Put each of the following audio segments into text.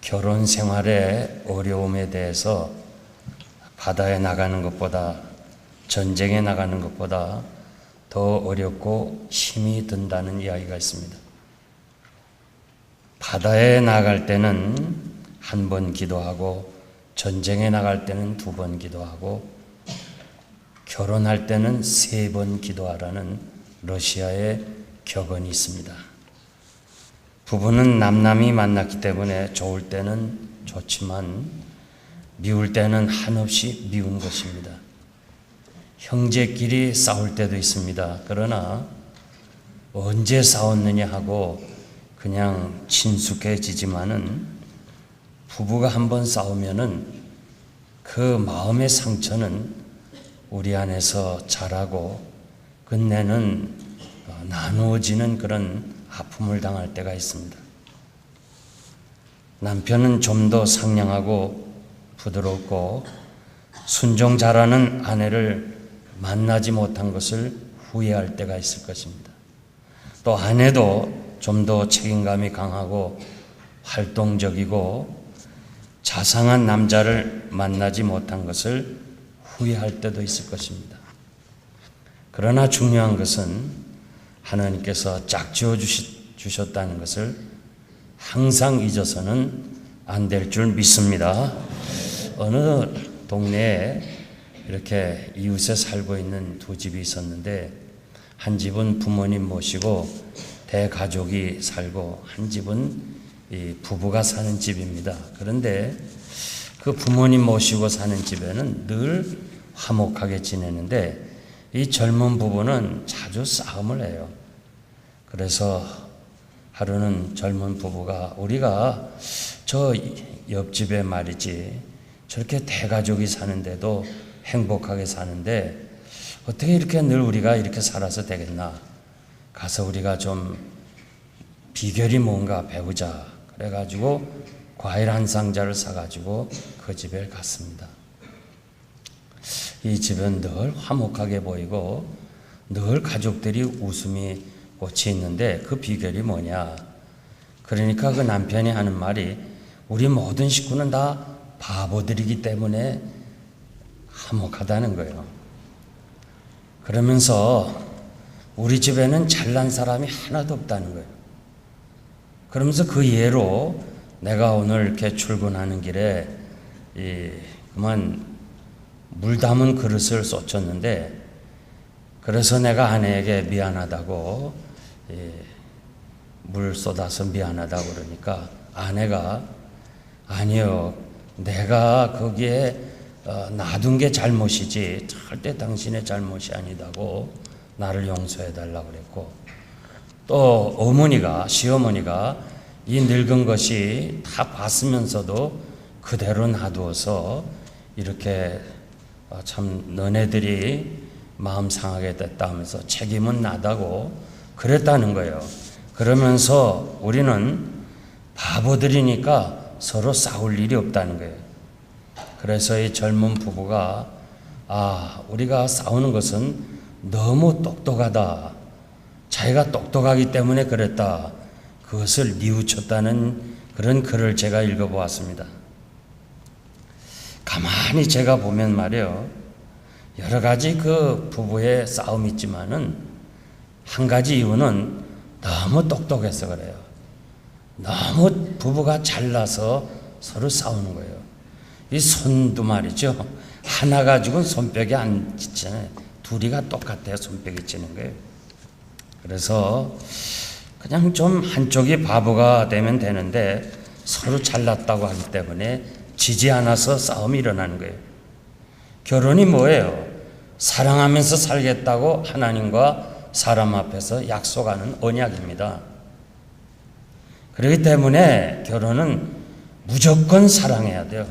결혼 생활의 어려움에 대해서 바다에 나가는 것보다, 전쟁에 나가는 것보다 더 어렵고 힘이 든다는 이야기가 있습니다. 바다에 나갈 때는 한 번 기도하고, 전쟁에 나갈 때는 2번 기도하고, 결혼할 때는 3번 기도하라는 러시아의 격언이 있습니다. 부부는 남남이 만났기 때문에 좋을 때는 좋지만 미울 때는 한없이 미운 것입니다. 형제끼리 싸울 때도 있습니다. 그러나 언제 싸웠느냐 하고 그냥 친숙해지지만은 부부가 한번 싸우면은 그 마음의 상처는 우리 안에서 자라고 끝내는 나누어지는 그런 아픔을 당할 때가 있습니다. 남편은 좀 더 상냥하고 부드럽고 순종 잘하는 아내를 만나지 못한 것을 후회할 때가 있을 것입니다. 또 아내도 좀 더 책임감이 강하고 활동적이고 자상한 남자를 만나지 못한 것을 후회할 때도 있을 것입니다. 그러나 중요한 것은 하나님께서 짝지어 주셨다는 것을 항상 잊어서는 안 될 줄 믿습니다. 어느 동네에 이렇게 이웃에 살고 있는 2집이 있었는데, 한 집은 부모님 모시고 대가족이 살고, 한 집은 이 부부가 사는 집입니다. 그런데 그 부모님 모시고 사는 집에는 늘 화목하게 지내는데, 이 젊은 부부는 자주 싸움을 해요. 그래서 하루는 젊은 부부가, 우리가 저 옆집에 말이지 저렇게 대가족이 사는데도 행복하게 사는데 어떻게 이렇게 늘 우리가 이렇게 살아서 되겠나, 가서 우리가 좀 비결이 뭔가 배우자. 그래가지고 과일 한 상자를 사가지고 그 집에 갔습니다. 이 집은 늘 화목하게 보이고 늘 가족들이 웃음이 꽃이 있는데 그 비결이 뭐냐? 그러니까 그 남편이 하는 말이, 우리 모든 식구는 다 바보들이기 때문에 화목하다는 거예요. 그러면서 우리 집에는 잘난 사람이 하나도 없다는 거예요. 그러면서 그 예로 내가 오늘 이렇게 출근하는 길에 그만 물 담은 그릇을 쏟쳤는데, 그래서 내가 아내에게 미안하다고, 물 쏟아서 미안하다고 그러니까 아내가, 아니요, 내가 거기에 놔둔 게 잘못이지 절대 당신의 잘못이 아니다고 나를 용서해 달라고 그랬고, 또 어머니가, 시어머니가 이 늙은 것이 다 봤으면서도 그대로 놔두어서 이렇게 참 너네들이 마음 상하게 됐다 하면서 책임은 나다고 그랬다는 거예요. 그러면서 우리는 바보들이니까 서로 싸울 일이 없다는 거예요. 그래서 이 젊은 부부가, 우리가 싸우는 것은 너무 똑똑하다, 자기가 똑똑하기 때문에 그랬다, 그것을 뉘우쳤다는 그런 글을 제가 읽어보았습니다. 가만히 제가 보면 말이에요, 여러 가지 그 부부의 싸움이 있지만은 한 가지 이유는 너무 똑똑해서 그래요. 너무 부부가 잘나서 서로 싸우는 거예요. 이 손도 말이죠, 하나 가지고는 손뼉이 안 찢잖아요. 둘이가 똑같아야 손뼉이 찌는 거예요. 그래서 그냥 좀 한쪽이 바보가 되면 되는데 서로 잘났다고 하기 때문에 지지 않아서 싸움이 일어나는 거예요. 결혼이 뭐예요? 사랑하면서 살겠다고 하나님과 사람 앞에서 약속하는 언약입니다. 그렇기 때문에 결혼은 무조건 사랑해야 돼요.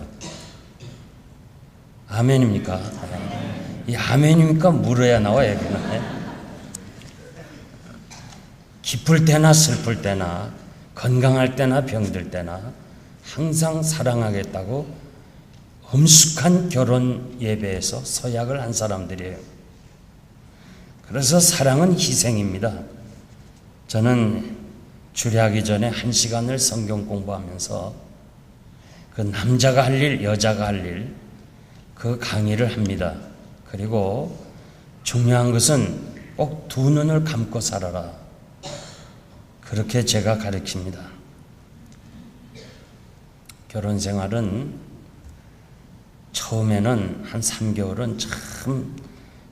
아멘입니까? 이 아멘입니까? 물어야 나와, 여기는. 기쁠 때나 슬플 때나 건강할 때나 병들 때나 항상 사랑하겠다고 엄숙한 결혼 예배에서 서약을 한 사람들이에요. 그래서 사랑은 희생입니다. 저는 주례하기 전에 1시간을 성경 공부하면서 그 남자가 할 일, 여자가 할 일, 그 강의를 합니다. 그리고 중요한 것은 꼭 두 눈을 감고 살아라. 그렇게 제가 가르칩니다. 결혼 생활은 처음에는 한 3개월은 참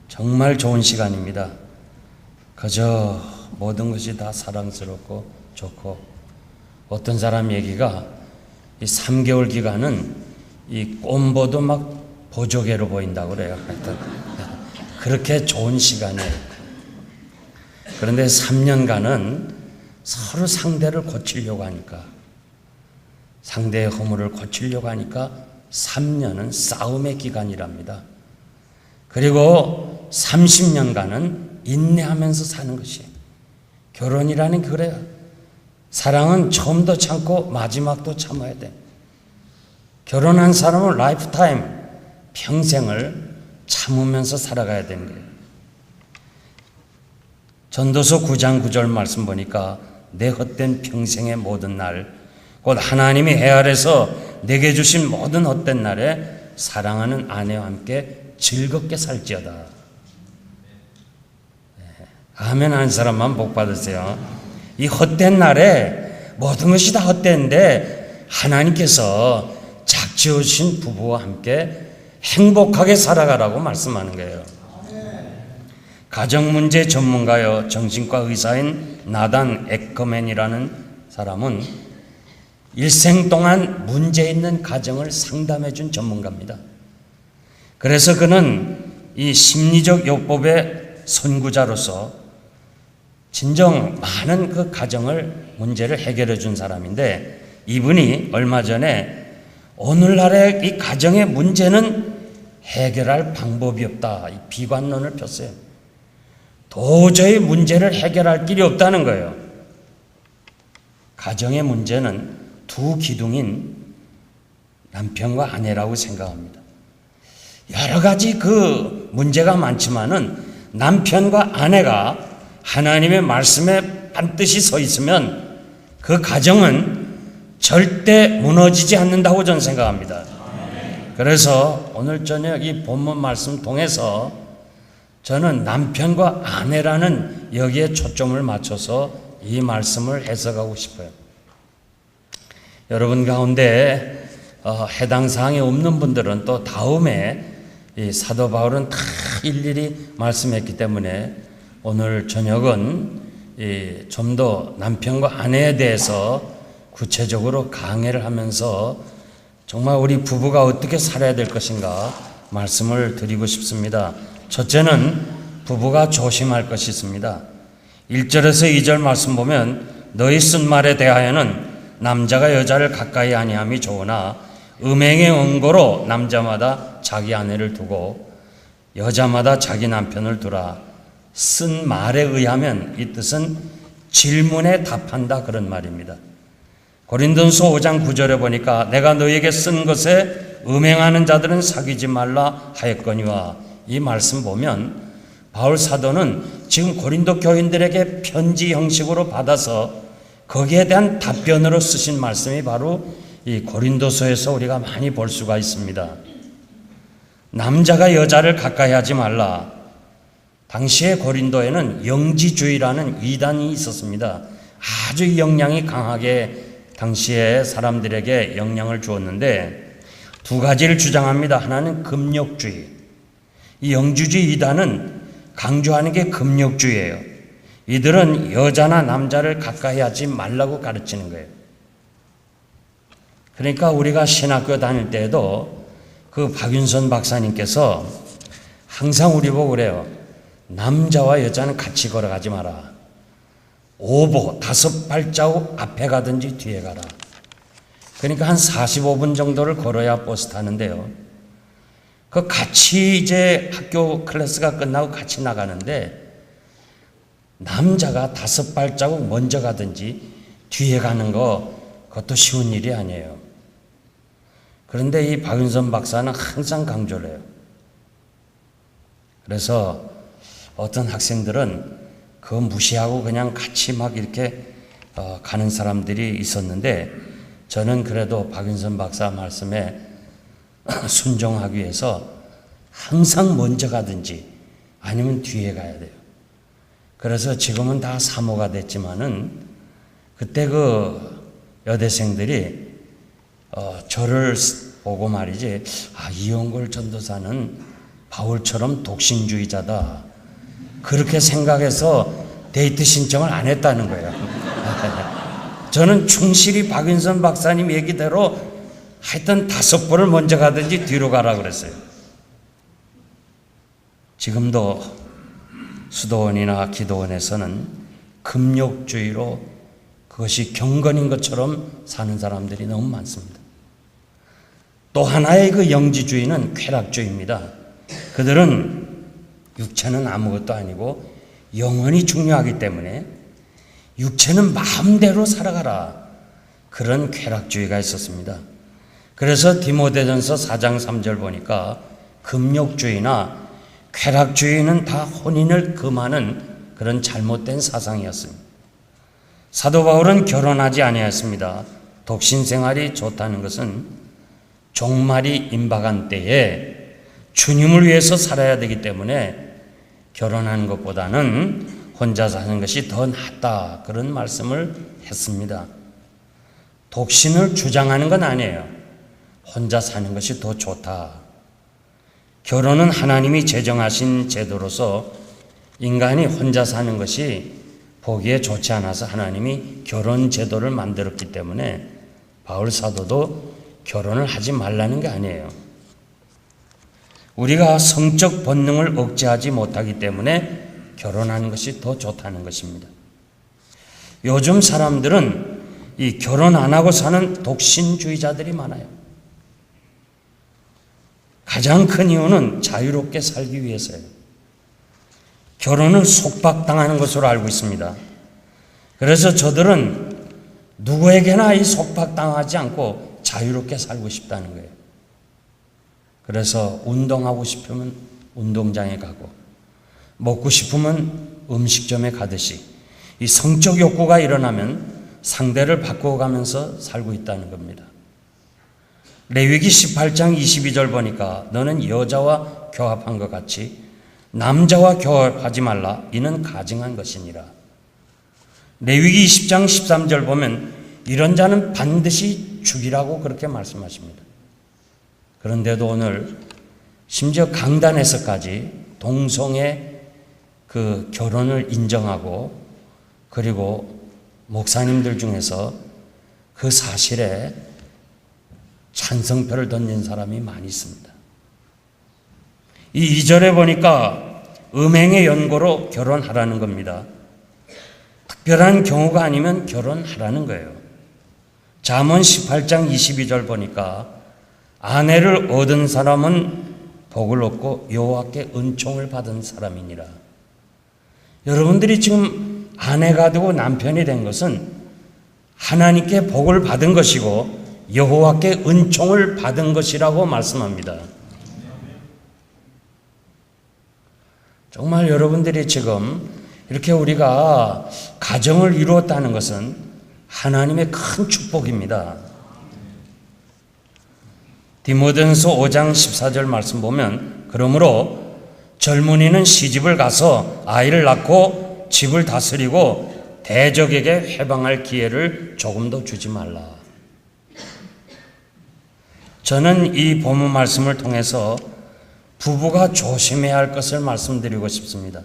정말 좋은 시간입니다. 그저 모든 것이 다 사랑스럽고 좋고, 어떤 사람 얘기가 이 3개월 기간은 이 꼼보도 막 보조개로 보인다고 그래요. 하여튼 그렇게 좋은 시간이에요. 그런데 3년간은 서로 상대를 고치려고 하니까, 상대의 허물을 고치려고 하니까 3년은 싸움의 기간이랍니다. 그리고 30년간은 인내하면서 사는 것이 결혼이라는 게 그래요. 사랑은 처음도 참고 마지막도 참아야 돼. 결혼한 사람은 라이프타임, 평생을 참으면서 살아가야 되는 거예요. 전도서 9장 9절 말씀 보니까 내 헛된 평생의 모든 날, 곧 하나님이 해 아래서 내게 주신 모든 헛된 날에 사랑하는 아내와 함께 즐겁게 살지어다. 아멘 하는 사람만 복 받으세요. 이 헛된 날에 모든 것이 다 헛된데 하나님께서 작지으신 부부와 함께 행복하게 살아가라고 말씀하는 거예요. 가정문제 전문가요, 정신과 의사인 나단 에커맨이라는 사람은 일생 동안 문제 있는 가정을 상담해 준 전문가입니다. 그래서 그는 이 심리적 요법의 선구자로서 진정 많은 그 가정을 문제를 해결해 준 사람인데, 이분이 얼마 전에 오늘날의 이 가정의 문제는 해결할 방법이 없다, 이 비관론을 폈어요. 도저히 문제를 해결할 길이 없다는 거예요. 가정의 문제는 두 기둥인 남편과 아내라고 생각합니다. 여러 가지 그 문제가 많지만은 남편과 아내가 하나님의 말씀에 반드시 서 있으면 그 가정은 절대 무너지지 않는다고 저는 생각합니다. 그래서 오늘 저녁 이 본문 말씀 통해서 저는 남편과 아내라는 여기에 초점을 맞춰서 이 말씀을 해석하고 싶어요. 여러분 가운데 해당 사항이 없는 분들은 또 다음에 이 사도 바울은 다 일일이 말씀했기 때문에 오늘 저녁은 좀 더 남편과 아내에 대해서 구체적으로 강해를 하면서 정말 우리 부부가 어떻게 살아야 될 것인가 말씀을 드리고 싶습니다. 첫째는 부부가 조심할 것이 있습니다. 1절에서 2절 말씀 보면 너희 쓴 말에 대하여는 남자가 여자를 가까이 아니함이 좋으나 음행의 원고로 남자마다 자기 아내를 두고 여자마다 자기 남편을 두라. 쓴 말에 의하면 이 뜻은 질문에 답한다, 그런 말입니다. 고린도전서 5장 9절에 보니까 내가 너에게 쓴 것에 음행하는 자들은 사귀지 말라 하였거니와, 이 말씀 보면 바울 사도는 지금 고린도 교인들에게 편지 형식으로 받아서 거기에 대한 답변으로 쓰신 말씀이 바로 이 고린도서에서 우리가 많이 볼 수가 있습니다. 남자가 여자를 가까이 하지 말라. 당시에 고린도에는 영지주의라는 이단이 있었습니다. 아주 영향이 강하게 당시에 사람들에게 영향을 주었는데 두 가지를 주장합니다. 하나는 금욕주의. 이 영지주의 이단은 강조하는 게 금욕주의예요. 이들은 여자나 남자를 가까이 하지 말라고 가르치는 거예요. 그러니까 우리가 신학교 다닐 때에도 그 박윤선 박사님께서 항상 우리 보고 그래요. 남자와 여자는 같이 걸어가지 마라. 5발자국 앞에 가든지 뒤에 가라. 그러니까 한 45분 정도를 걸어야 버스 타는데요. 그 같이 이제 학교 클래스가 끝나고 같이 나가는데 남자가 5발자국 먼저 가든지 뒤에 가는 거, 그것도 쉬운 일이 아니에요. 그런데 이 박윤선 박사는 항상 강조를 해요. 그래서 어떤 학생들은 그거 무시하고 그냥 같이 막 이렇게 가는 사람들이 있었는데 저는 그래도 박윤선 박사 말씀에 순종하기 위해서 항상 먼저 가든지 아니면 뒤에 가야 돼요. 그래서 지금은 다 사모가 됐지만은 그때 그 여대생들이 저를 보고 말이지, 이용걸 전도사는 바울처럼 독신주의자다, 그렇게 생각해서 데이트 신청을 안 했다는 거예요. 저는 충실히 박윤선 박사님 얘기대로 하여튼 5번을 먼저 가든지 뒤로 가라 그랬어요. 지금도 수도원이나 기도원에서는 금욕주의로 그것이 경건인 것처럼 사는 사람들이 너무 많습니다. 또 하나의 그 영지주의는 쾌락주의입니다. 그들은 육체는 아무것도 아니고 영혼이 중요하기 때문에 육체는 마음대로 살아가라, 그런 쾌락주의가 있었습니다. 그래서 디모데전서 4장 3절 보니까 금욕주의나 쾌락주의는 다 혼인을 금하는 그런 잘못된 사상이었습니다. 사도 바울은 결혼하지 아니하였습니다. 독신 생활이 좋다는 것은 종말이 임박한 때에 주님을 위해서 살아야 되기 때문에 결혼하는 것보다는 혼자 사는 것이 더 낫다, 그런 말씀을 했습니다. 독신을 주장하는 건 아니에요. 혼자 사는 것이 더 좋다. 결혼은 하나님이 제정하신 제도로서 인간이 혼자 사는 것이 보기에 좋지 않아서 하나님이 결혼 제도를 만들었기 때문에 바울 사도도 결혼을 하지 말라는 게 아니에요. 우리가 성적 본능을 억제하지 못하기 때문에 결혼하는 것이 더 좋다는 것입니다. 요즘 사람들은 이 결혼 안 하고 사는 독신주의자들이 많아요. 가장 큰 이유는 자유롭게 살기 위해서예요. 결혼을 속박당하는 것으로 알고 있습니다. 그래서 저들은 누구에게나 이 속박당하지 않고 자유롭게 살고 싶다는 거예요. 그래서 운동하고 싶으면 운동장에 가고, 먹고 싶으면 음식점에 가듯이 이 성적 욕구가 일어나면 상대를 바꿔가면서 살고 있다는 겁니다. 레위기 18장 22절 보니까 너는 여자와 교합한 것 같이 남자와 교합하지 말라, 이는 가증한 것이니라. 레위기 20장 13절 보면 이런 자는 반드시 죽이라고 그렇게 말씀하십니다. 그런데도 오늘 심지어 강단에서까지 동성애 그 결혼을 인정하고, 그리고 목사님들 중에서 그 사실에 찬성표를 던진 사람이 많이 있습니다. 이 2절에 보니까 음행의 연고로 결혼하라는 겁니다. 특별한 경우가 아니면 결혼하라는 거예요. 잠언 18장 22절 보니까 아내를 얻은 사람은 복을 얻고 여호와께 은총을 받은 사람이니라. 여러분들이 지금 아내가 되고 남편이 된 것은 하나님께 복을 받은 것이고 여호와께 은총을 받은 것이라고 말씀합니다. 정말 여러분들이 지금 이렇게 우리가 가정을 이루었다는 것은 하나님의 큰 축복입니다. 디모데전서 5장 14절 말씀 보면 그러므로 젊은이는 시집을 가서 아이를 낳고 집을 다스리고 대적에게 회방할 기회를 조금도 주지 말라. 저는 이 본문 말씀을 통해서 부부가 조심해야 할 것을 말씀드리고 싶습니다.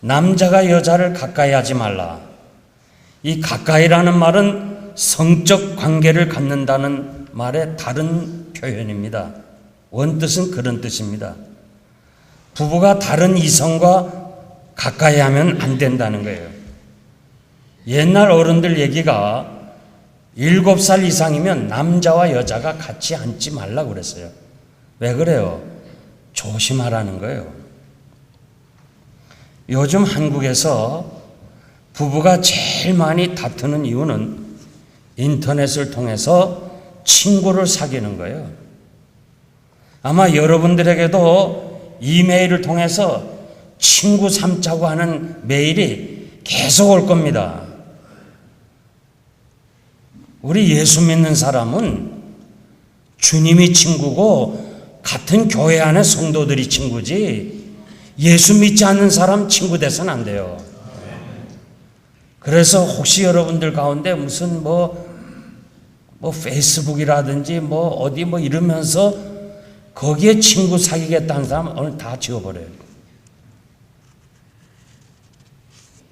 남자가 여자를 가까이 하지 말라. 이 가까이라는 말은 성적 관계를 갖는다는 말의 다른 표현입니다. 원뜻은 그런 뜻입니다. 부부가 다른 이성과 가까이 하면 안 된다는 거예요. 옛날 어른들 얘기가 7살 이상이면 남자와 여자가 같이 앉지 말라고 그랬어요. 왜 그래요? 조심하라는 거예요. 요즘 한국에서 부부가 제일 많이 다투는 이유는 인터넷을 통해서 친구를 사귀는 거예요. 아마 여러분들에게도 이메일을 통해서 친구 삼자고 하는 메일이 계속 올 겁니다. 우리 예수 믿는 사람은 주님이 친구고 같은 교회 안에 성도들이 친구지 예수 믿지 않는 사람 친구 돼서는 안 돼요. 그래서 혹시 여러분들 가운데 무슨 뭐 페이스북이라든지 어디 이러면서 거기에 친구 사귀겠다는 사람 오늘 다 지워버려요.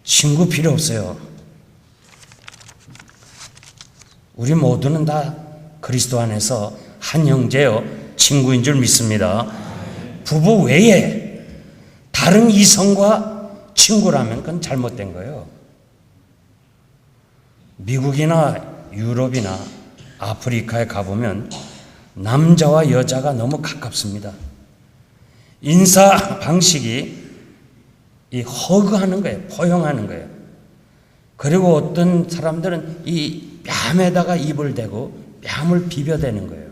친구 필요 없어요. 우리 모두는 다 그리스도 안에서 한 형제요 친구인 줄 믿습니다. 부부 외에 다른 이성과 친구라면 그건 잘못된 거예요. 미국이나 유럽이나 아프리카에 가보면 남자와 여자가 너무 가깝습니다. 인사 방식이 이 허그하는 거예요. 포용하는 거예요. 그리고 어떤 사람들은 이 뺨에다가 입을 대고 뺨을 비벼대는 거예요.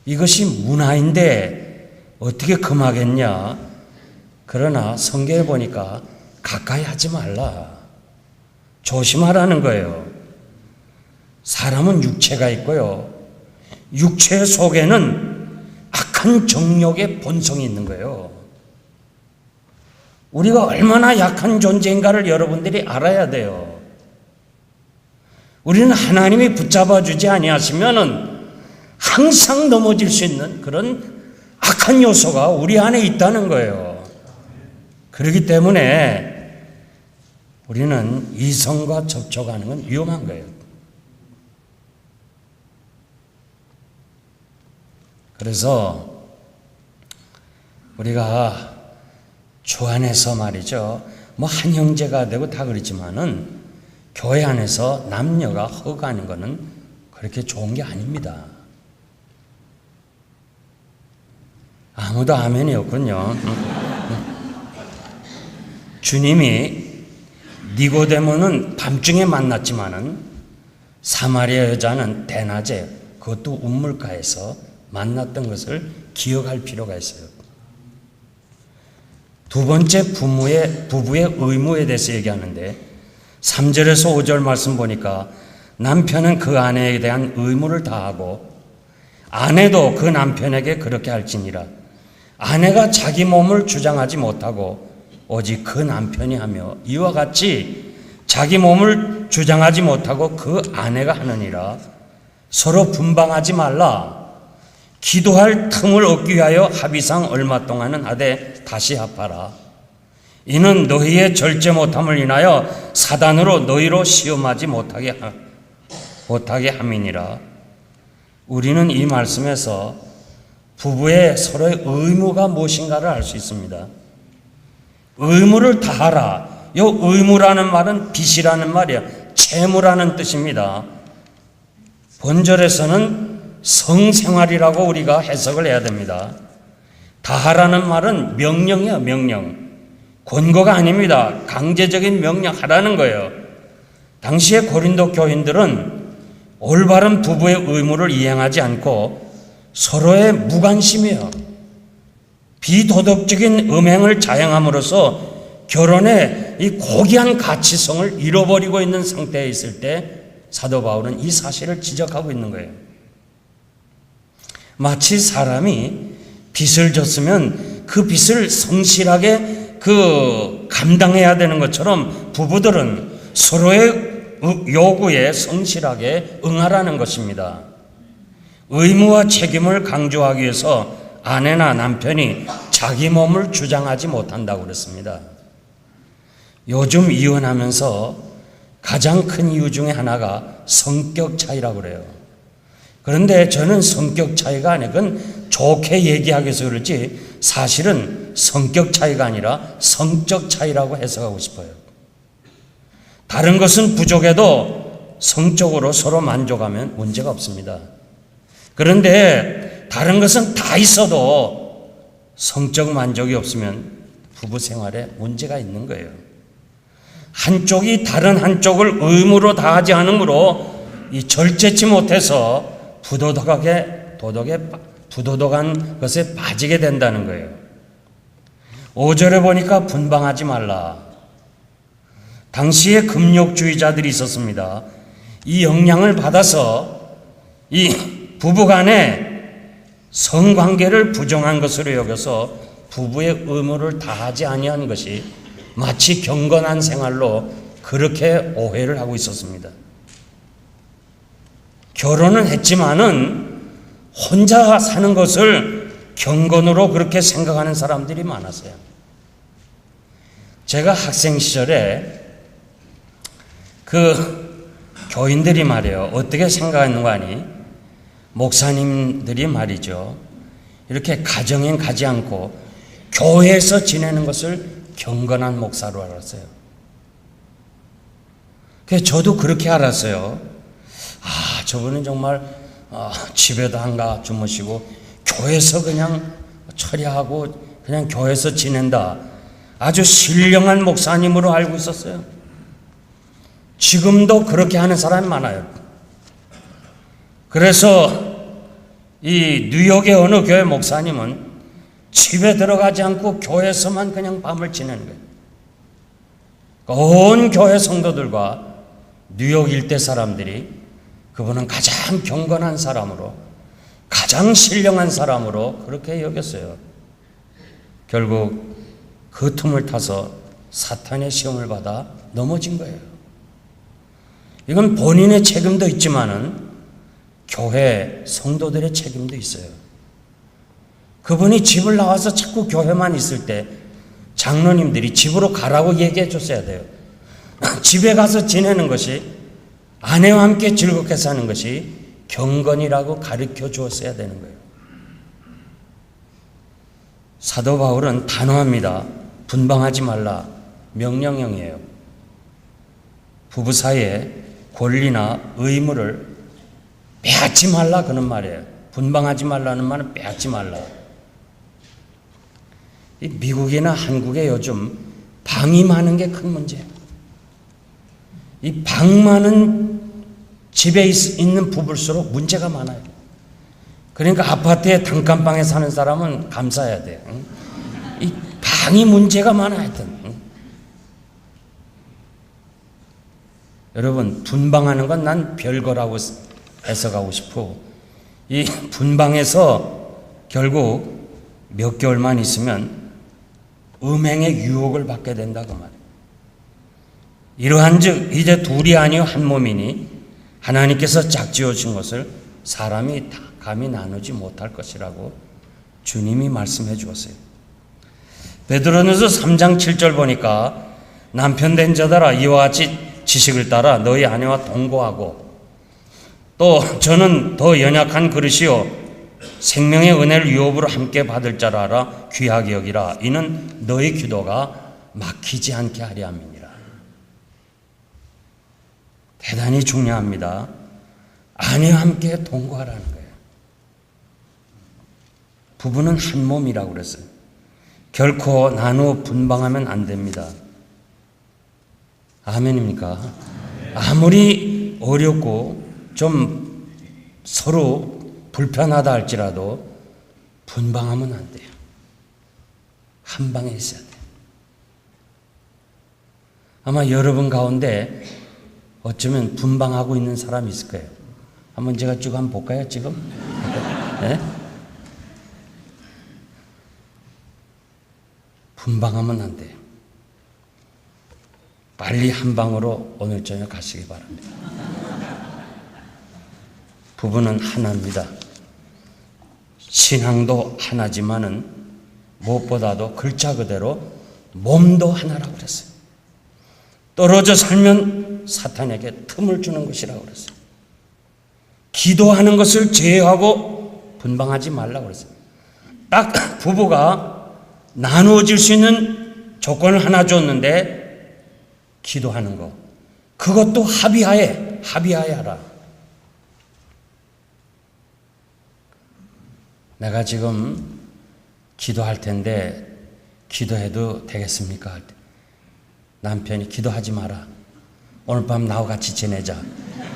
이것이 문화인데 어떻게 금하겠냐? 그러나 성경에 보니까 가까이 하지 말라. 조심하라는 거예요. 사람은 육체가 있고요. 육체 속에는 악한 정욕의 본성이 있는 거예요. 우리가 얼마나 약한 존재인가를 여러분들이 알아야 돼요. 우리는 하나님이 붙잡아 주지 아니하시면은 항상 넘어질 수 있는 그런 악한 요소가 우리 안에 있다는 거예요. 그렇기 때문에 우리는 이성과 접촉하는 건 위험한 거예요. 그래서 우리가 주 안에서 말이죠. 한 형제가 되고 다 그렇지만은 교회 안에서 남녀가 허가하는 것은 그렇게 좋은 게 아닙니다. 아무도 아멘이 없군요. 주님이 니고데모는 밤중에 만났지만은 사마리아 여자는 대낮에 그것도 우물가에서 만났던 것을 기억할 필요가 있어요. 두 번째 부부의 의무에 대해서 얘기하는데 3절에서 5절 말씀 보니까 남편은 그 아내에 대한 의무를 다하고 아내도 그 남편에게 그렇게 할지니라. 아내가 자기 몸을 주장하지 못하고 오직 그 남편이 하며 이와 같이 자기 몸을 주장하지 못하고 그 아내가 하느니라. 서로 분방하지 말라. 기도할 틈을 얻기 위하여 합의상 얼마 동안은 하되 다시 합하라. 이는 너희의 절제 못함을 인하여 사단으로 너희로 시험하지 못하게 함이니라. 우리는 이 말씀에서 부부의 서로의 의무가 무엇인가를 알 수 있습니다. 의무를 다하라. 이 의무라는 말은 빚이라는 말이야. 채무라는 뜻입니다. 본절에서는 성생활이라고 우리가 해석을 해야 됩니다. 다하라는 말은 명령이야, 명령. 권고가 아닙니다. 강제적인 명령하라는 거예요. 당시의 고린도 교인들은 올바른 부부의 의무를 이행하지 않고 서로의 무관심이에요. 비도덕적인 음행을 자행함으로써 결혼의 이 고귀한 가치성을 잃어버리고 있는 상태에 있을 때 사도 바울은 이 사실을 지적하고 있는 거예요. 마치 사람이 빚을 졌으면 그 빚을 성실하게 감당해야 되는 것처럼 부부들은 서로의 요구에 성실하게 응하라는 것입니다. 의무와 책임을 강조하기 위해서 아내나 남편이 자기 몸을 주장하지 못한다고 그랬습니다. 요즘 이혼하면서 가장 큰 이유 중에 하나가 성격 차이라고 그래요. 그런데 저는 성격 차이가 아니고 그건 좋게 얘기하기 위해서 그렇지 사실은 성격 차이가 아니라 성적 차이라고 해석하고 싶어요. 다른 것은 부족해도 성적으로 서로 만족하면 문제가 없습니다. 그런데 다른 것은 다 있어도 성적 만족이 없으면 부부 생활에 문제가 있는 거예요. 한쪽이 다른 한쪽을 의무로 다하지 않으므로 이 절제치 못해서 부도덕한 것에 빠지게 된다는 거예요. 5절에 보니까 분방하지 말라. 당시에 금욕주의자들이 있었습니다. 이 영향을 받아서 이 부부간에 성관계를 부정한 것으로 여겨서 부부의 의무를 다하지 아니한 것이 마치 경건한 생활로 그렇게 오해를 하고 있었습니다. 결혼은 했지만은 혼자 사는 것을 경건으로 그렇게 생각하는 사람들이 많았어요. 제가 학생 시절에 그 교인들이 말이에요. 어떻게 생각하는가 하니 목사님들이 말이죠. 이렇게 가정에 가지 않고 교회에서 지내는 것을 경건한 목사로 알았어요. 그래서 저도 그렇게 알았어요. 아, 저분은 정말 집에도 안 가 주무시고 교회에서 그냥 처리하고 그냥 교회에서 지낸다. 아주 신령한 목사님으로 알고 있었어요. 지금도 그렇게 하는 사람이 많아요. 그래서 이 뉴욕의 어느 교회 목사님은 집에 들어가지 않고 교회에서만 그냥 밤을 지내는 거예요. 온 교회 성도들과 뉴욕 일대 사람들이 그분은 가장 경건한 사람으로, 가장 신령한 사람으로 그렇게 여겼어요. 결국 그 틈을 타서 사탄의 시험을 받아 넘어진 거예요. 이건 본인의 책임도 있지만은 교회 성도들의 책임도 있어요. 그분이 집을 나와서 자꾸 교회만 있을 때 장로님들이 집으로 가라고 얘기해 줬어야 돼요. 집에 가서 지내는 것이, 아내와 함께 즐겁게 사는 것이 경건이라고 가르쳐 주었어야 되는 거예요. 사도 바울은 단호합니다. 분방하지 말라. 명령형이에요. 부부 사이에 권리나 의무를 빼앗지 말라 그런 말이에요. 분방하지 말라는 말은 빼앗지 말라. 이 미국이나 한국에 요즘 방이 많은 게 큰 문제예요. 이 방 많은 집에 있는 부부일수록 문제가 많아요. 그러니까 아파트에 단칸방에 사는 사람은 감사해야 돼요. 이 방이 문제가 많아 하여튼. 여러분, 분방하는 건 난 별거라고 해석하고 싶고, 이 분방해서 결국 몇 개월만 있으면 음행의 유혹을 받게 된다 그 말이에요. 이러한즉 이제 둘이 아니요 한 몸이니 하나님께서 짝지어진 것을 사람이 다 감히 나누지 못할 것이라고 주님이 말씀해 주었어요. 베드로전서 3장 7절 보니까 남편 된 자들아 이와 같이 지식을 따라 너희 아내와 동거하고, 또 저는 더 연약한 그릇이요 생명의 은혜를 유업으로 함께 받을 자라 알아 귀하게 여기라. 이는 너희 기도가 막히지 않게 하려 함이니라. 대단히 중요합니다. 아내와 함께 동거하라는 거예요. 부부는 한 몸이라고 그랬어요. 결코 나누어 분방하면 안 됩니다. 아멘입니까? 아무리 어렵고 좀 서로 불편하다 할지라도 분방하면 안 돼요. 한 방에 있어야 돼요. 아마 여러분 가운데 어쩌면 분방하고 있는 사람이 있을 거예요. 한번 제가 쭉 한번 볼까요, 지금? 네? 분방하면 안 돼요. 빨리 한 방으로 오늘 저녁 가시기 바랍니다. 부부는 하나입니다. 신앙도 하나지만은 무엇보다도 글자 그대로 몸도 하나라고 그랬어요. 떨어져 살면 사탄에게 틈을 주는 것이라고 그랬어요. 기도하는 것을 제어하고 분방하지 말라고 그랬어요. 딱 부부가 나누어질 수 있는 조건을 하나 줬는데 기도하는 거, 그것도 합의하에 하라. 내가 지금 기도할 텐데 기도해도 되겠습니까? 할 때 남편이 기도하지 마라. 오늘 밤 나와 같이 지내자.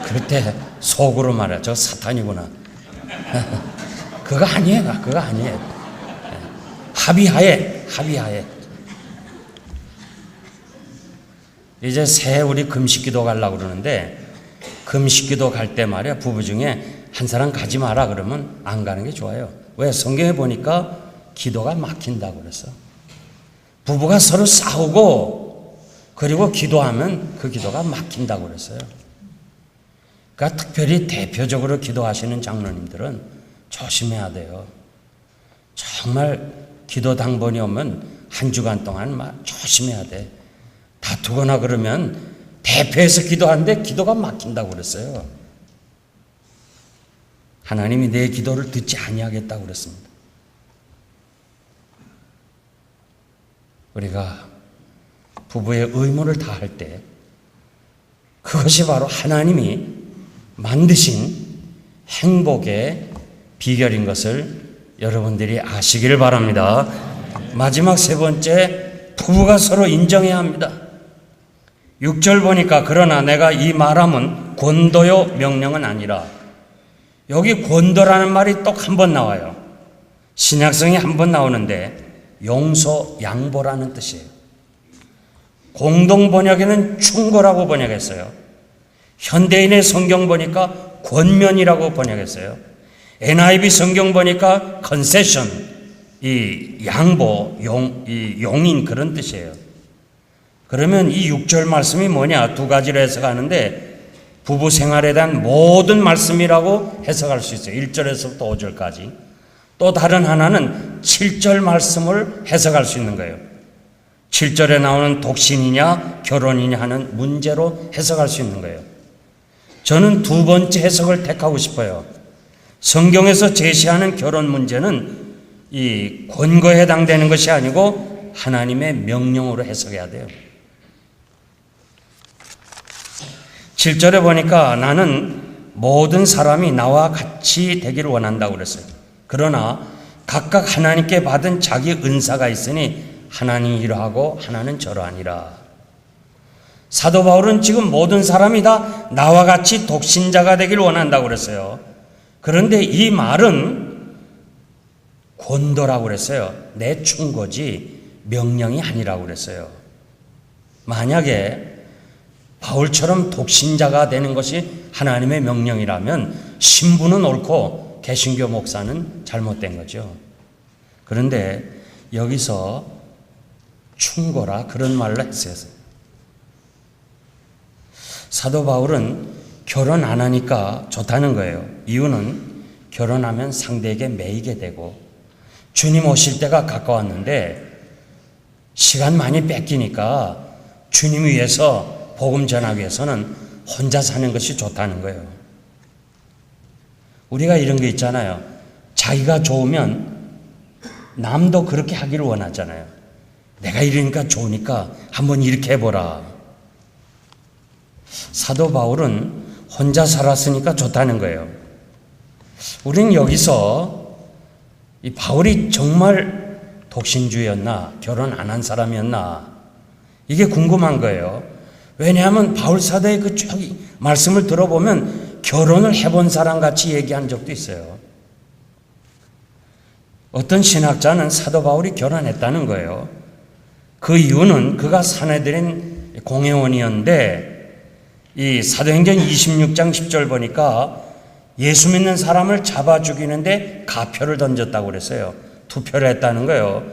그럴 때 속으로 말해. 저 사탄이구나. 그거 아니에요. 그거 아니에요. 합의하에. 이제 새해 우리 금식 기도 가려고 그러는데 금식기도 갈 때 말이야, 부부 중에 한 사람 가지 마라 그러면 안 가는 게 좋아요. 왜? 성경에 보니까 기도가 막힌다고 그랬어. 부부가 서로 싸우고 그리고 기도하면 그 기도가 막힌다고 그랬어요. 그러니까 특별히 대표적으로 기도하시는 장로님들은 조심해야 돼요. 정말 기도 당번이 오면 한 주간 동안 조심해야 돼. 다투거나 그러면 대표해서 기도하는데 기도가 막힌다고 그랬어요. 하나님이 내 기도를 듣지 아니하겠다고 그랬습니다. 우리가 부부의 의무를 다할 때 그것이 바로 하나님이 만드신 행복의 비결인 것을 여러분들이 아시기를 바랍니다. 마지막 세 번째, 부부가 서로 인정해야 합니다. 6절 보니까 그러나 내가 이 말함은 권도요 명령은 아니라, 여기 권도라는 말이 또 한 번 나와요. 신약성이 한 번 나오는데 용서, 양보라는 뜻이에요. 공동 번역에는 충고라고 번역했어요. 현대인의 성경 보니까 권면이라고 번역했어요. NIV 성경 보니까 concession, 이 양보, 용인 그런 뜻이에요. 그러면 이 6절 말씀이 뭐냐? 두 가지로 해석하는데 부부 생활에 대한 모든 말씀이라고 해석할 수 있어요. 1절에서부터 5절까지. 또 다른 하나는 7절 말씀을 해석할 수 있는 거예요. 7절에 나오는 독신이냐 결혼이냐 하는 문제로 해석할 수 있는 거예요. 저는 두 번째 해석을 택하고 싶어요. 성경에서 제시하는 결혼 문제는 이 권고에 해당되는 것이 아니고 하나님의 명령으로 해석해야 돼요. 7절에 보니까 나는 모든 사람이 나와 같이 되기를 원한다고 그랬어요. 그러나 각각 하나님께 받은 자기 은사가 있으니 하나는 이러하고 하나는 저러하니라. 사도 바울은 지금 모든 사람이 다 나와 같이 독신자가 되기를 원한다고 그랬어요. 그런데 이 말은 권도라고 그랬어요. 내 충고지 명령이 아니라고 그랬어요. 만약에 바울처럼 독신자가 되는 것이 하나님의 명령이라면 신부는 옳고 개신교 목사는 잘못된 거죠. 그런데 여기서 충고라 그런 말로 했어요. 사도 바울은 결혼 안 하니까 좋다는 거예요. 이유는 결혼하면 상대에게 매이게 되고 주님 오실 때가 가까웠는데 시간 많이 뺏기니까 주님 위해서 복음 전하기 위해서는 혼자 사는 것이 좋다는 거예요. 우리가 이런 게 있잖아요. 자기가 좋으면 남도 그렇게 하기를 원하잖아요. 내가 이러니까 좋으니까 한번 이렇게 해보라. 사도 바울은 혼자 살았으니까 좋다는 거예요. 우리는 여기서 이 바울이 정말 독신주의였나, 결혼 안 한 사람이었나, 이게 궁금한 거예요. 왜냐하면 바울 사도의 그 말씀을 들어보면 결혼을 해본 사람 같이 얘기한 적도 있어요. 어떤 신학자는 사도 바울이 결혼했다는 거예요. 그 이유는 그가 사내들인 공회원이었는데 이 사도행전 26장 10절 보니까 예수 믿는 사람을 잡아 죽이는데 가표를 던졌다고 그랬어요. 투표를 했다는 거예요.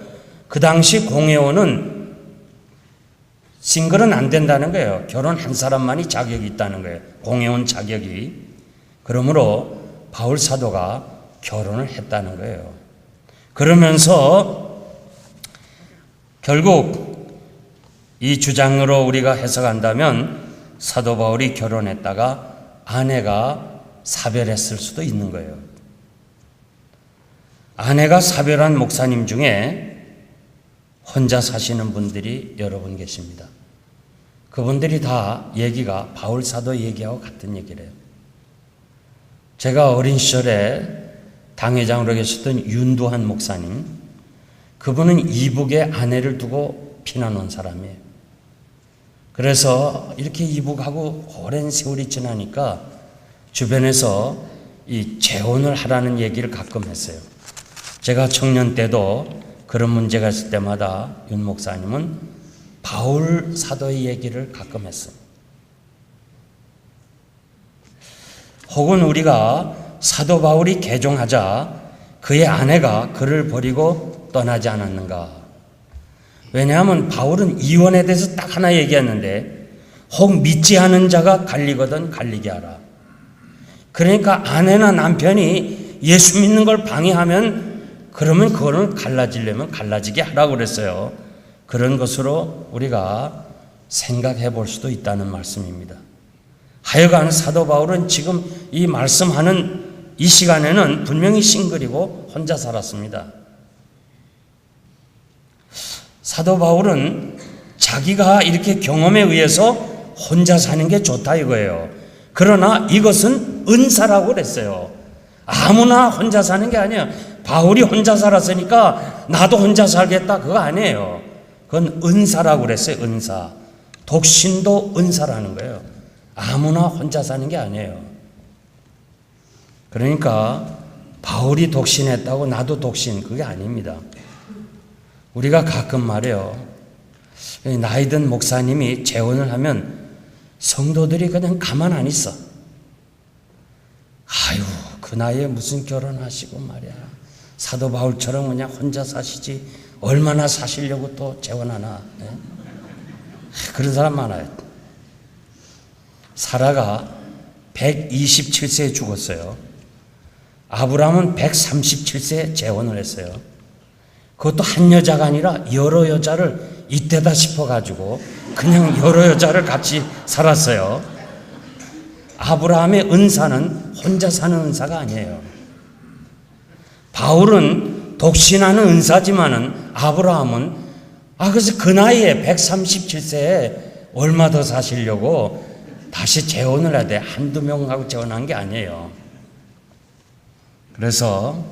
그 당시 공회원은 싱글은 안 된다는 거예요. 결혼한 사람만이 자격이 있다는 거예요. 공회원 자격이. 그러므로 바울 사도가 결혼을 했다는 거예요. 그러면서 결국 이 주장으로 우리가 해석한다면 사도 바울이 결혼했다가 아내가 사별했을 수도 있는 거예요. 아내가 사별한 목사님 중에 혼자 사시는 분들이 여러 분 계십니다. 그분들이 다 얘기가 바울 사도 얘기하고 같은 얘기래요. 제가 어린 시절에 당회장으로 계셨던 윤두한 목사님, 그분은 이북에 아내를 두고 피난 온 사람이에요. 그래서 이렇게 이북하고 오랜 세월이 지나니까 주변에서 이 재혼을 하라는 얘기를 가끔 했어요. 제가 청년 때도 그런 문제가 있을 때마다 윤 목사님은 바울 사도의 얘기를 가끔 했어요. 혹은 우리가 사도 바울이 개종하자 그의 아내가 그를 버리고 떠나지 않았는가? 왜냐하면 바울은 이혼에 대해서 딱 하나 얘기했는데 혹 믿지 않은 자가 갈리거든 갈리게 하라. 그러니까 아내나 남편이 예수 믿는 걸 방해하면 그러면 그거는 갈라지려면 갈라지게 하라고 그랬어요. 그런 것으로 우리가 생각해 볼 수도 있다는 말씀입니다. 하여간 사도 바울은 지금 이 말씀하는 이 시간에는 분명히 싱글이고 혼자 살았습니다. 사도 바울은 자기가 이렇게 경험에 의해서 혼자 사는 게 좋다 이거예요. 그러나 이것은 은사라고 그랬어요. 아무나 혼자 사는 게 아니에요. 바울이 혼자 살았으니까 나도 혼자 살겠다 그거 아니에요. 그건 은사라고 그랬어요. 은사. 독신도 은사라는 거예요. 아무나 혼자 사는 게 아니에요. 그러니까 바울이 독신했다고 나도 독신 그게 아닙니다. 우리가 가끔 말해요. 나이 든 목사님이 재혼을 하면 성도들이 그냥 가만 안 있어. 아유 그 나이에 무슨 결혼하시고 말이야. 사도 바울처럼 그냥 혼자 사시지 얼마나 사시려고 또 재혼하나. 네? 그런 사람 많아요. 사라가 127세에 죽었어요. 아브라함은 137세에 재혼을 했어요. 그것도 한 여자가 아니라 여러 여자를 이때다 싶어가지고 그냥 여러 여자를 같이 살았어요. 아브라함의 은사는 혼자 사는 은사가 아니에요. 바울은 독신하는 은사지만은 아브라함은 그래서 그 나이에 137세에 얼마 더 사시려고 다시 재혼을 해야 돼. 한두 명하고 재혼한 게 아니에요. 그래서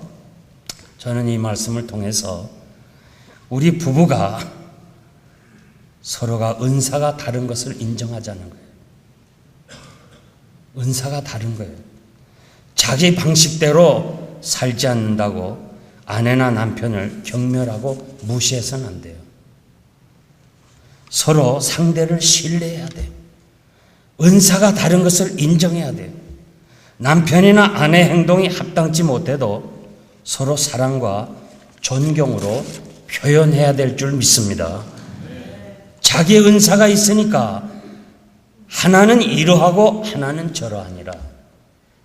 저는 이 말씀을 통해서 우리 부부가 서로가 은사가 다른 것을 인정하자는 거예요. 은사가 다른 거예요. 자기 방식대로 살지 않는다고 아내나 남편을 경멸하고 무시해서는 안 돼요. 서로 상대를 신뢰해야 돼요. 은사가 다른 것을 인정해야 돼요. 남편이나 아내 행동이 합당치 못해도 서로 사랑과 존경으로 표현해야 될 줄 믿습니다. 자기의 은사가 있으니까 하나는 이러하고 하나는 저러하니라.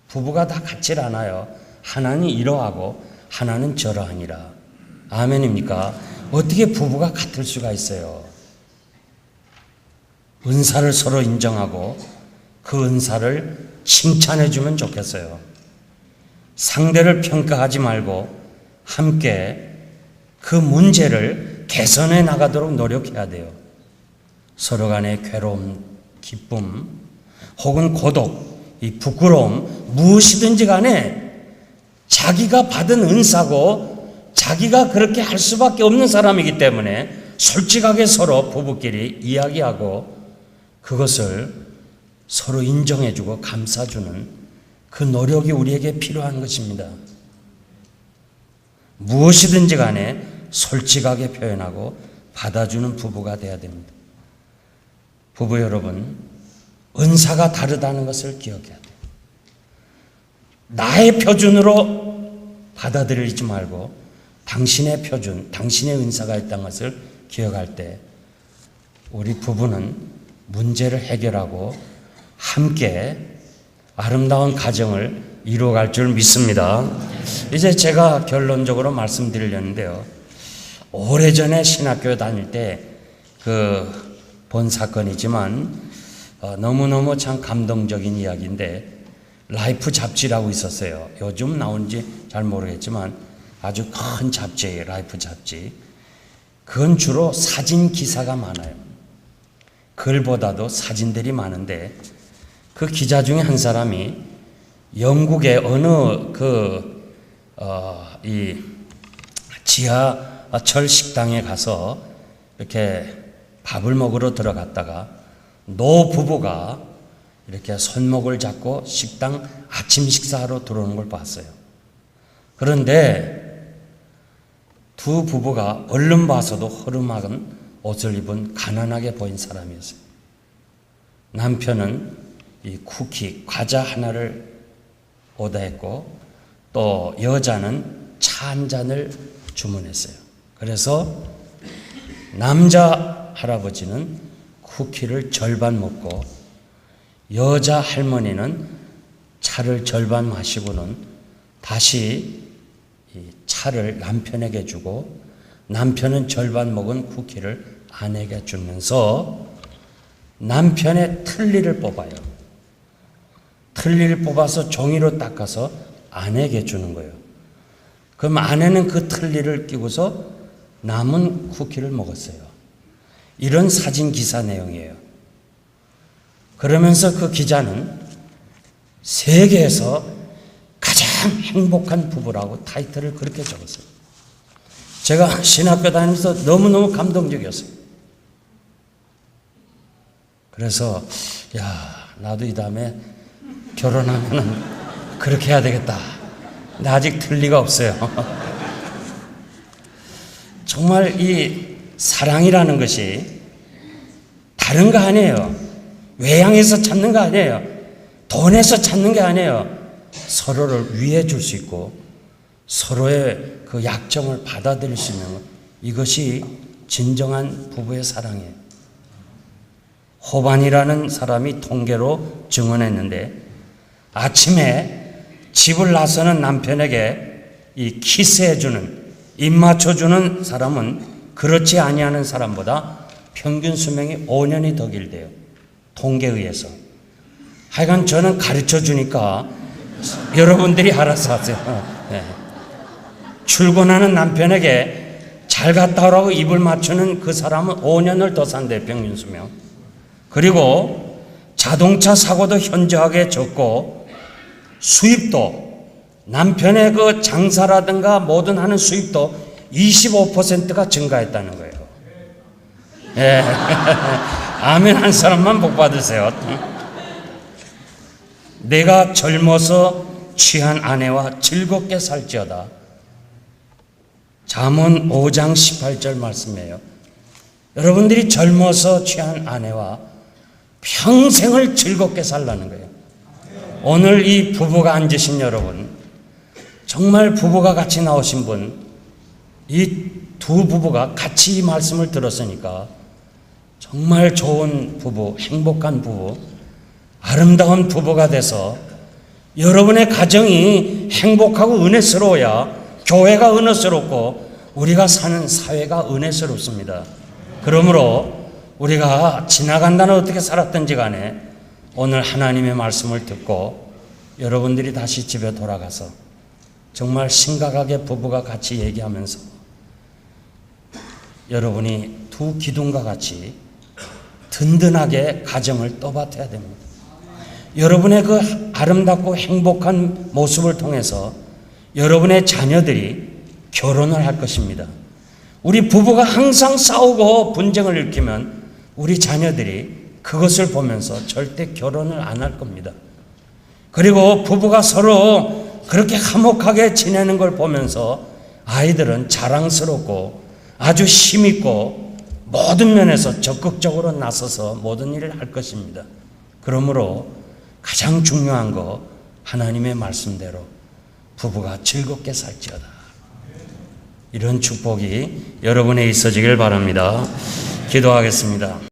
부부가 다 같질 않아요. 하나는 이러하고 하나는 저러하니라. 아멘입니까? 어떻게 부부가 같을 수가 있어요? 은사를 서로 인정하고 그 은사를 칭찬해 주면 좋겠어요. 상대를 평가하지 말고 함께 그 문제를 개선해 나가도록 노력해야 돼요. 서로 간의 괴로움, 기쁨, 혹은 고독, 이 부끄러움, 무엇이든지 간에 자기가 받은 은사고 자기가 그렇게 할 수밖에 없는 사람이기 때문에 솔직하게 서로 부부끼리 이야기하고 그것을 서로 인정해주고 감싸주는 그 노력이 우리에게 필요한 것입니다. 무엇이든지 간에 솔직하게 표현하고 받아주는 부부가 되어야 됩니다. 부부 여러분, 은사가 다르다는 것을 기억해야 돼요. 나의 표준으로 받아들이지 말고 당신의 표준, 당신의 은사가 있다는 것을 기억할 때 우리 부부는 문제를 해결하고 함께 아름다운 가정을 이루어갈 줄 믿습니다. 이제 제가 결론적으로 말씀드리려는데요. 오래전에 신학교 다닐 때 본 사건이지만 너무너무 참 감동적인 이야기인데 라이프 잡지라고 있었어요. 요즘 나온지 잘 모르겠지만 아주 큰 잡지예요. 라이프 잡지. 그건 주로 사진 기사가 많아요. 글보다도 사진들이 많은데 그 기자 중에 한 사람이 영국의 어느 이 지하철 식당에 가서 이렇게 밥을 먹으러 들어갔다가 노 부부가 이렇게 손목을 잡고 식당 아침 식사하러 들어오는 걸 봤어요. 그런데 두 부부가 얼른 봐서도 허름한 옷을 입은 가난하게 보인 사람이었어요. 남편은 이 쿠키, 과자 하나를 오다 했고 또 여자는 차 한 잔을 주문했어요. 그래서 남자 할아버지는 쿠키를 절반 먹고 여자 할머니는 차를 절반 마시고는 다시 이 차를 남편에게 주고 남편은 절반 먹은 쿠키를 아내에게 주면서 남편의 틀니를 뽑아요. 틀니를 뽑아서 종이로 닦아서 아내에게 주는 거예요. 그럼 아내는 그 틀니를 끼고서 남은 쿠키를 먹었어요. 이런 사진 기사 내용이에요. 그러면서 그 기자는 세계에서 가장 행복한 부부라고 타이틀을 그렇게 적었어요. 제가 신학교 다니면서 너무너무 감동적이었어요. 그래서 나도 이 다음에 결혼하면은 그렇게 해야 되겠다. 근데 아직 틀리가 없어요. 정말 이 사랑이라는 것이 다른 거 아니에요. 외향해서 찾는 거 아니에요. 돈에서 찾는 게 아니에요. 서로를 위해 줄 수 있고 서로의 그 약점을 받아들일 수 있는 것. 이것이 진정한 부부의 사랑이에요. 호반이라는 사람이 통계로 증언했는데 아침에 집을 나서는 남편에게 이 키스해주는 입 맞춰주는 사람은 그렇지 아니하는 사람보다 평균 수명이 5년이 더 길대요. 통계에 의해서. 하여간 저는 가르쳐 주니까 여러분들이 알아서 하세요. 네. 출근하는 남편에게 잘 갔다 오라고 입을 맞추는 그 사람은 5년을 더 산대요. 평균 수명. 그리고 자동차 사고도 현저하게 적고 수입도 남편의 그 장사라든가 뭐든 하는 수입도 25%가 증가했다는 거예요. 예. 아멘 한 사람만 복 받으세요. 내가 젊어서 취한 아내와 즐겁게 살지어다. 잠언 5장 18절 말씀이에요. 여러분들이 젊어서 취한 아내와 평생을 즐겁게 살라는 거예요. 오늘 이 부부가 앉으신 여러분, 정말 부부가 같이 나오신 분, 이 두 부부가 같이 이 말씀을 들었으니까 정말 좋은 부부, 행복한 부부, 아름다운 부부가 돼서 여러분의 가정이 행복하고 은혜스러워야 교회가 은혜스럽고 우리가 사는 사회가 은혜스럽습니다. 그러므로 우리가 지나간다는 어떻게 살았든지 간에 오늘 하나님의 말씀을 듣고 여러분들이 다시 집에 돌아가서 정말 심각하게 부부가 같이 얘기하면서 여러분이 두 기둥과 같이 든든하게 가정을 떠받쳐야 됩니다. 여러분의 그 아름답고 행복한 모습을 통해서 여러분의 자녀들이 결혼을 할 것입니다. 우리 부부가 항상 싸우고 분쟁을 일으키면 우리 자녀들이 그것을 보면서 절대 결혼을 안 할 겁니다. 그리고 부부가 서로 그렇게 화목하게 지내는 걸 보면서 아이들은 자랑스럽고 아주 힘있고 모든 면에서 적극적으로 나서서 모든 일을 할 것입니다. 그러므로 가장 중요한 거 하나님의 말씀대로 부부가 즐겁게 살지어다. 이런 축복이 여러분에 있어지길 바랍니다. 기도하겠습니다.